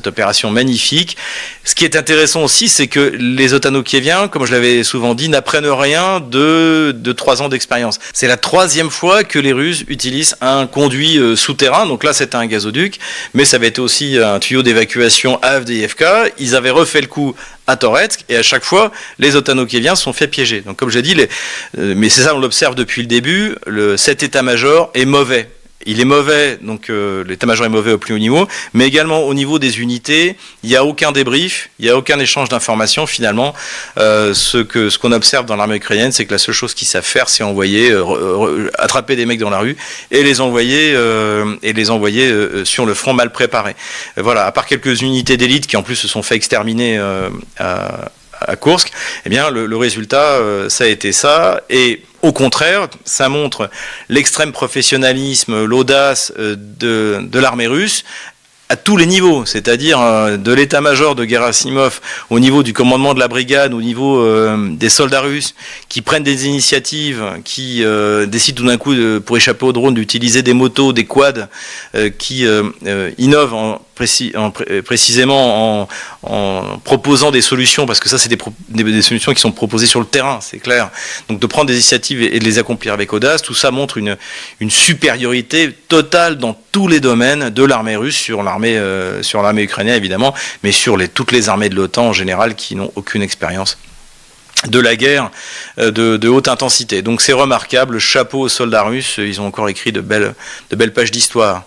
opération magnifique. Ce qui est intéressant aussi, c'est que les ottano-kieviens, comme je l'avais souvent dit, n'apprennent rien de 3 ans d'expérience. C'est la 3e fois que les Russes utilisent un conduit souterrain, donc là c'était un gazoduc, mais ça avait été aussi un tuyau d'évacuation à Avdiivka. Ils avaient refait le coup à Toretsk, et à chaque fois, les ottano-kieviens se sont fait piéger. Donc comme j'ai dit, mais c'est ça, on l'observe depuis le début, cet état-major est mauvais. il est mauvais, donc l'état-major est mauvais au plus haut niveau, mais également au niveau des unités, il n'y a aucun débrief, il n'y a aucun échange d'informations finalement. Ce qu'on observe dans l'armée ukrainienne, c'est que la seule chose qu'ils savent faire, c'est envoyer, attraper des mecs dans la rue et les envoyer sur le front mal préparés. Voilà, à part quelques unités d'élite qui en plus se sont fait exterminer à Koursk, eh bien le résultat, ça a été ça. Et au contraire, ça montre l'extrême professionnalisme, l'audace de l'armée russe à tous les niveaux, c'est-à-dire de l'état-major de Gerasimov au niveau du commandement de la brigade, au niveau des soldats russes qui prennent des initiatives, qui décident tout d'un coup, pour échapper aux drones, d'utiliser des motos, des quads, qui innovent précisément en proposant des solutions, parce que ça c'est des solutions qui sont proposées sur le terrain, c'est clair. Donc de prendre des initiatives et de les accomplir avec audace, tout ça montre une supériorité totale dans tous les domaines de l'armée russe sur l'armée ukrainienne évidemment, mais sur toutes les armées de l'OTAN en général qui n'ont aucune expérience de la guerre de haute intensité. Donc c'est remarquable, chapeau aux soldats russes, ils ont encore écrit de belles pages d'histoire.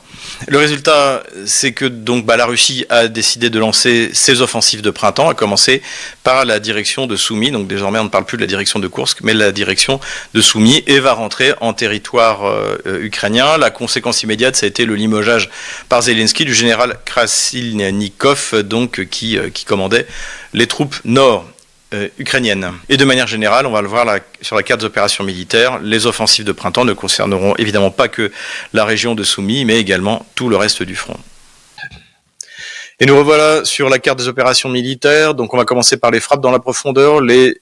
Le résultat, c'est que donc la Russie a décidé de lancer ses offensives de printemps, à commencer par la direction de Soumy. Donc désormais, on ne parle plus de la direction de Koursk, mais la direction de Soumy, et va rentrer en territoire ukrainien. La conséquence immédiate, ça a été le limogeage par Zelensky du général Krasilnikov, donc qui commandait les troupes nord ukrainienne. Et de manière générale, on va le voir sur la carte des opérations militaires, les offensives de printemps ne concerneront évidemment pas que la région de Soumy, mais également tout le reste du front. Et nous revoilà sur la carte des opérations militaires. Donc on va commencer par les frappes dans la profondeur. Les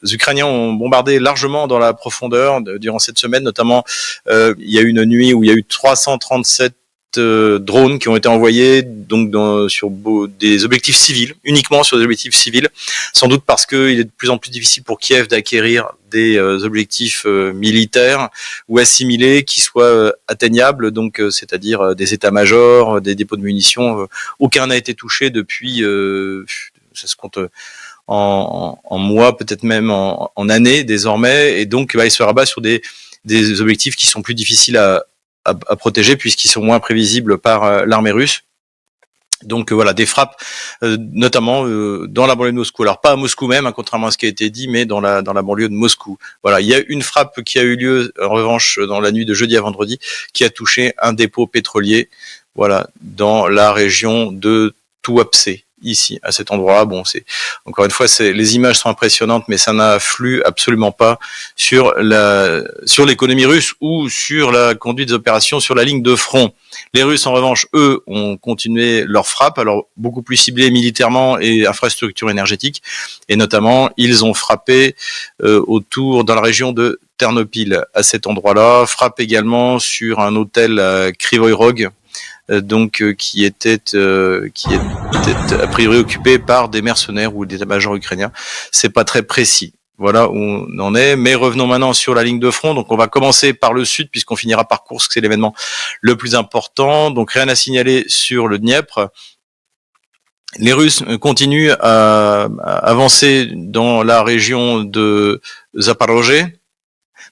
Ukrainiens ont bombardé largement dans la profondeur durant cette semaine, notamment il y a eu une nuit où il y a eu 337 drones qui ont été envoyés donc sur des objectifs civils, uniquement sur des objectifs civils, sans doute parce qu'il est de plus en plus difficile pour Kiev d'acquérir des objectifs militaires ou assimilés qui soient atteignables, donc c'est-à-dire des états-majors, des dépôts de munitions. Aucun n'a été touché depuis, ça se compte en mois, peut-être même en années désormais, et donc il se rabat sur des objectifs qui sont plus difficiles à protéger puisqu'ils sont moins prévisibles par l'armée russe. Donc voilà, des frappes notamment dans la banlieue de Moscou. Alors pas à Moscou même, contrairement à ce qui a été dit, mais dans la banlieue de Moscou. Voilà, il y a une frappe qui a eu lieu en revanche dans la nuit de jeudi à vendredi qui a touché un dépôt pétrolier, voilà, dans la région de Tuapse. Ici, à cet endroit-là, bon, encore une fois, les images sont impressionnantes, mais ça n'influe absolument pas sur l'économie russe ou sur la conduite des opérations sur la ligne de front. Les Russes, en revanche, eux, ont continué leur frappe, alors beaucoup plus ciblées militairement et infrastructures énergétiques, et notamment, ils ont frappé dans la région de Ternopil, à cet endroit-là, frappe également sur un hôtel à Krivoy Rog, qui était a priori occupé par des mercenaires ou des états-majors ukrainiens. C'est pas très précis. Voilà où on en est. Mais revenons maintenant sur la ligne de front. Donc on va commencer par le sud puisqu'on finira par Koursk, c'est l'événement le plus important. Donc rien à signaler sur le Dniepr. Les Russes continuent à avancer dans la région de Zaporozhye.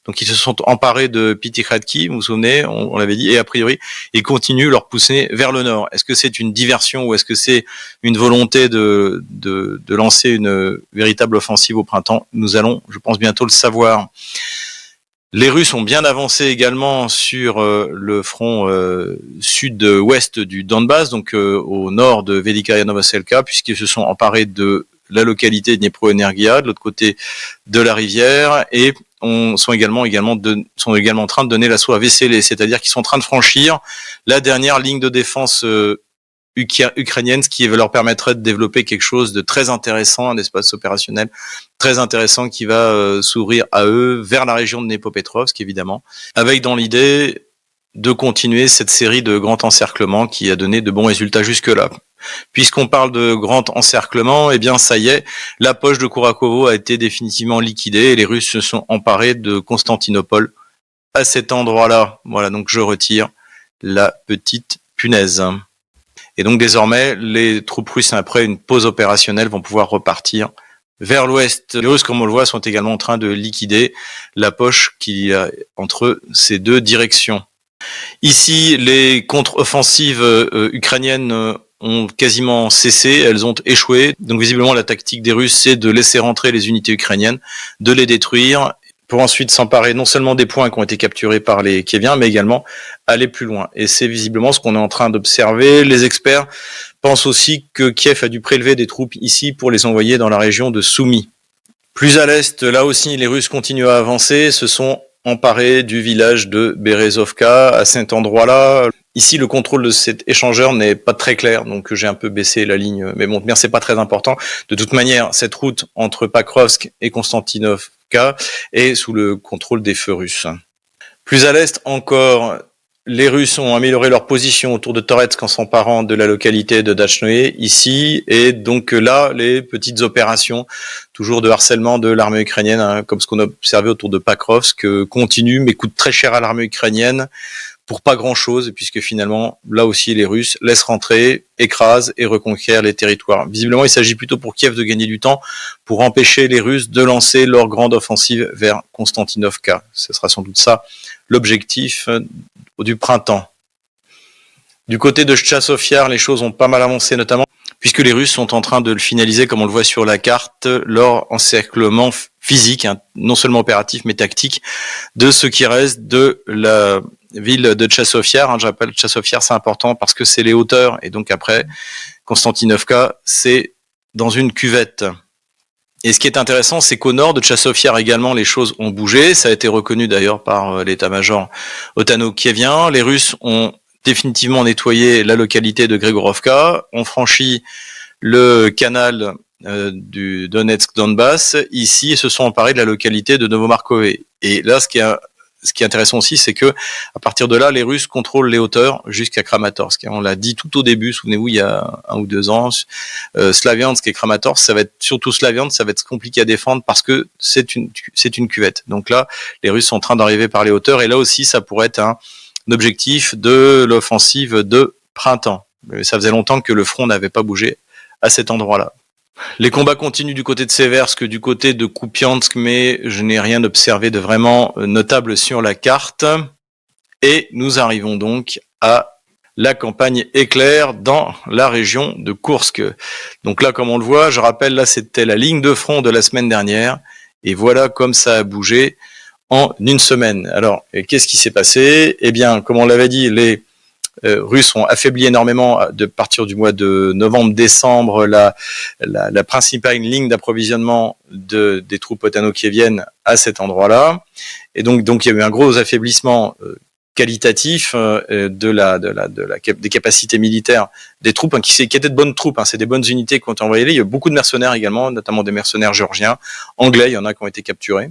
Donc ils se sont emparés de Pitikhatki, vous vous souvenez, on l'avait dit, et a priori, ils continuent leur pousser vers le nord. Est-ce que c'est une diversion ou est-ce que c'est une volonté de lancer une véritable offensive au printemps? Nous allons, je pense, bientôt le savoir. Les Russes ont bien avancé également sur le front sud-ouest du Donbass, donc au nord de Velikaya Novoselka, puisqu'ils se sont emparés de la localité de Dniepro-Energia, de l'autre côté de la rivière, et sont également en train de donner l'assaut à Vesselé, c'est-à-dire qu'ils sont en train de franchir la dernière ligne de défense ukrainienne, ce qui leur permettrait de développer quelque chose de très intéressant, un espace opérationnel très intéressant qui va s'ouvrir à eux vers la région de Dnipropetrovsk, évidemment, avec dans l'idée de continuer cette série de grands encerclements qui a donné de bons résultats jusque-là. Puisqu'on parle de grand encerclement, eh bien ça y est, la poche de Kourakovo a été définitivement liquidée et les Russes se sont emparés de Constantinople à cet endroit-là. Voilà, donc je retire la petite punaise. Et donc désormais, les troupes russes, après une pause opérationnelle, vont pouvoir repartir vers l'ouest. Les Russes, comme on le voit, sont également en train de liquider la poche qu'il y a entre ces deux directions. Ici, les contre-offensives ukrainiennes ont quasiment cessé, elles ont échoué. Donc visiblement, la tactique des Russes, c'est de laisser rentrer les unités ukrainiennes, de les détruire, pour ensuite s'emparer non seulement des points qui ont été capturés par les Kieviens, mais également aller plus loin. Et c'est visiblement ce qu'on est en train d'observer. Les experts pensent aussi que Kiev a dû prélever des troupes ici pour les envoyer dans la région de Soumy. Plus à l'est, là aussi, les Russes continuent à avancer, se sont emparés du village de Berezovka. À cet endroit-là, ici, le contrôle de cet échangeur n'est pas très clair, donc j'ai un peu baissé la ligne, mais bon, c'est pas très important. De toute manière, cette route entre Pakrovsk et Konstantinovka est sous le contrôle des feux russes. Plus à l'est encore, les Russes ont amélioré leur position autour de Toretsk en s'emparant de la localité de Dachnoe, ici, et donc là, les petites opérations, toujours de harcèlement de l'armée ukrainienne, hein, comme ce qu'on a observé autour de Pakrovsk, continuent, mais coûtent très cher à l'armée ukrainienne, pour pas grand-chose, puisque finalement, là aussi, les Russes laissent rentrer, écrasent et reconquièrent les territoires. Visiblement, il s'agit plutôt pour Kiev de gagner du temps pour empêcher les Russes de lancer leur grande offensive vers Konstantinovka. Ce sera sans doute ça l'objectif du printemps. Du côté de Tchassov-Yar, les choses ont pas mal avancé, notamment puisque les Russes sont en train de le finaliser, comme on le voit sur la carte, leur encerclement physique, hein, non seulement opératif, mais tactique, de ce qui reste de la ville de Tchassov-Yar. Hein, je rappelle, Tchassov-Yar, c'est important parce que c'est les hauteurs, et donc après, Konstantinovka, c'est dans une cuvette. Et ce qui est intéressant, c'est qu'au nord de Tchassov-Yar également, les choses ont bougé. Ça a été reconnu d'ailleurs par l'état-major otano-kievien. Les Russes ont définitivement nettoyé la localité de Gregorovka, ont franchi le canal du Donetsk-Donbass ici et se sont emparés de la localité de Novomarkove. Et là, ce qui est intéressant aussi, c'est que à partir de là, les Russes contrôlent les hauteurs jusqu'à Kramatorsk. On l'a dit tout au début, souvenez-vous, il y a 1 ou 2 ans, Slaviansk et Kramatorsk, ça va être surtout Slaviansk, ça va être compliqué à défendre parce que c'est une cuvette. Donc là, les Russes sont en train d'arriver par les hauteurs et là aussi, ça pourrait être un objectif de l'offensive de printemps. Ça faisait longtemps que le front n'avait pas bougé à cet endroit-là. Les combats continuent du côté de Seversk, du côté de Kupiansk, mais je n'ai rien observé de vraiment notable sur la carte. Et nous arrivons donc à la campagne éclair dans la région de Koursk. Donc là, comme on le voit, je rappelle, là c'était la ligne de front de la semaine dernière. Et voilà comme ça a bougé en une semaine. Alors, qu'est-ce qui s'est passé? Eh bien, comme on l'avait dit, les Russes ont affaibli énormément de partir du mois de novembre-décembre la principale ligne d'approvisionnement des troupes otano-kieviennes à cet endroit-là. Et donc il y a eu un gros affaiblissement qualitatif des capacités militaires des troupes, hein, qui étaient de bonnes troupes, hein, c'est des bonnes unités qui ont été envoyées. Il y a beaucoup de mercenaires également, notamment des mercenaires géorgiens, anglais, il y en a qui ont été capturés.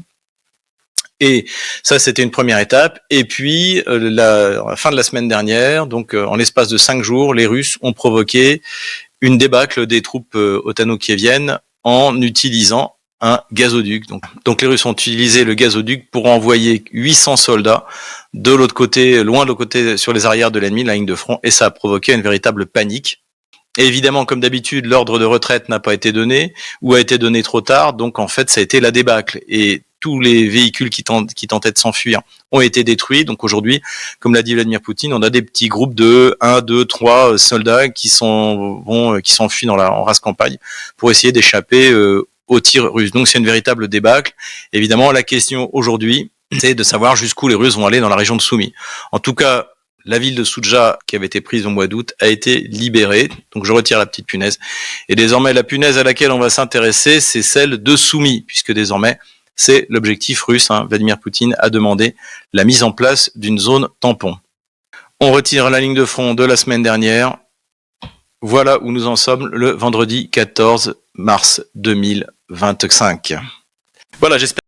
Et ça, c'était une première étape. Et puis, la fin de la semaine dernière, donc en l'espace de 5 jours, les Russes ont provoqué une débâcle des troupes otano-kieviennes en utilisant un gazoduc. Donc les Russes ont utilisé le gazoduc pour envoyer 800 soldats de l'autre côté, loin de l'autre côté, sur les arrières de l'ennemi, la ligne de front, et ça a provoqué une véritable panique. Et évidemment, comme d'habitude, l'ordre de retraite n'a pas été donné, ou a été donné trop tard, donc en fait, ça a été la débâcle. Et tous les véhicules qui tentaient de s'enfuir ont été détruits. Donc aujourd'hui, comme l'a dit Vladimir Poutine, on a des petits groupes de 1, 2, 3 soldats qui s'enfuient en race campagne pour essayer d'échapper aux tirs russes. Donc c'est une véritable débâcle. Évidemment, la question aujourd'hui, c'est de savoir jusqu'où les Russes vont aller dans la région de Soumy. En tout cas, la ville de Soudja, qui avait été prise au mois d'août, a été libérée. Donc je retire la petite punaise. Et désormais, la punaise à laquelle on va s'intéresser, c'est celle de Soumy, puisque désormais, c'est l'objectif russe. Hein. Vladimir Poutine a demandé la mise en place d'une zone tampon. On retire la ligne de front de la semaine dernière. Voilà où nous en sommes le vendredi 14 mars 2025. Voilà, j'espère